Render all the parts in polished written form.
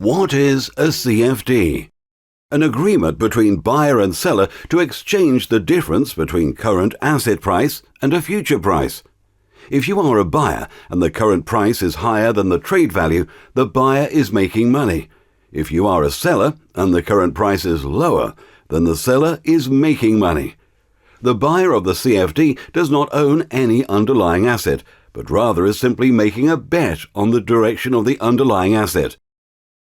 What is a CFD? An agreement between buyer and seller to exchange the difference between current asset price and a future price. If you are a buyer and the current price is higher than the trade value, the buyer is making money. If you are a seller and the current price is lower, then the seller is making money. The buyer of the CFD does not own any underlying asset, but rather is simply making a bet on the direction of the underlying asset.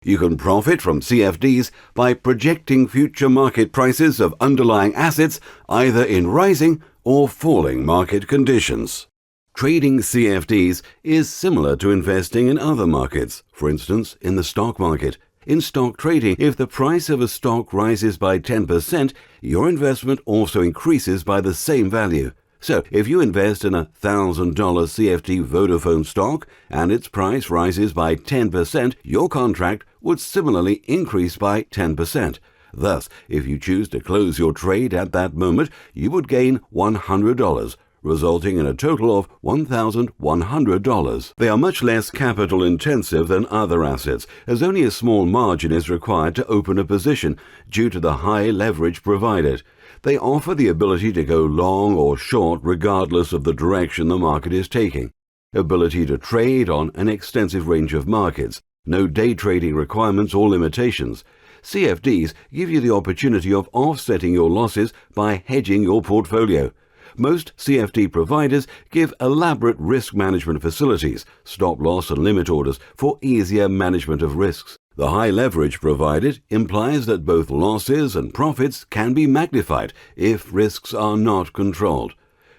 You can profit from CFDs by projecting future market prices of underlying assets either in rising or falling market conditions. Trading CFDs is similar to investing in other markets, for instance, in the stock market. In stock trading, if the price of a stock rises by 10%, your investment also increases by the same value. So, if you invest in a $1,000 CFD Vodafone stock and its price rises by 10%, your contract would similarly increase by 10%. Thus, if you choose to close your trade at that moment, you would gain $100, resulting in a total of $1,100. They are much less capital intensive than other assets, as only a small margin is required to open a position due to the high leverage provided. They offer the ability to go long or short regardless of the direction the market is taking. Ability to trade on an extensive range of markets. No day trading requirements or limitations. CFDs give you the opportunity of offsetting your losses by hedging your portfolio. Most CFD providers give elaborate risk management facilities, stop loss and limit orders for easier management of risks. The high leverage provided implies that both losses and profits can be magnified if risks are not controlled.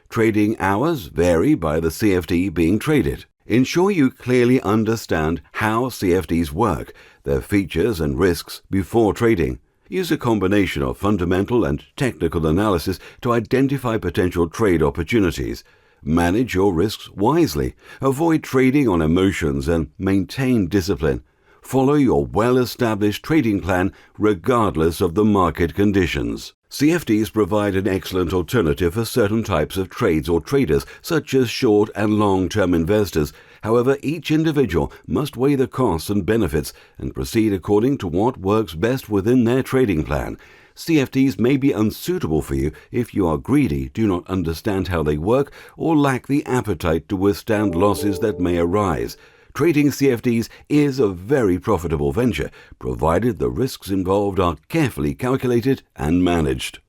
Trading hours vary by the CFD being traded. Ensure you clearly understand how CFDs work, their features and risks before trading. Use a combination of fundamental and technical analysis to identify potential trade opportunities. Manage your risks wisely. Avoid trading on emotions and maintain discipline. Follow your well-established trading plan regardless of the market conditions. CFDs provide an excellent alternative for certain types of trades or traders, such as short and long-term investors. However, each individual must weigh the costs and benefits and proceed according to what works best within their trading plan. CFDs may be unsuitable for you if you are greedy, do not understand how they work, or lack the appetite to withstand losses that may arise. Trading CFDs is a very profitable venture, provided the risks involved are carefully calculated and managed.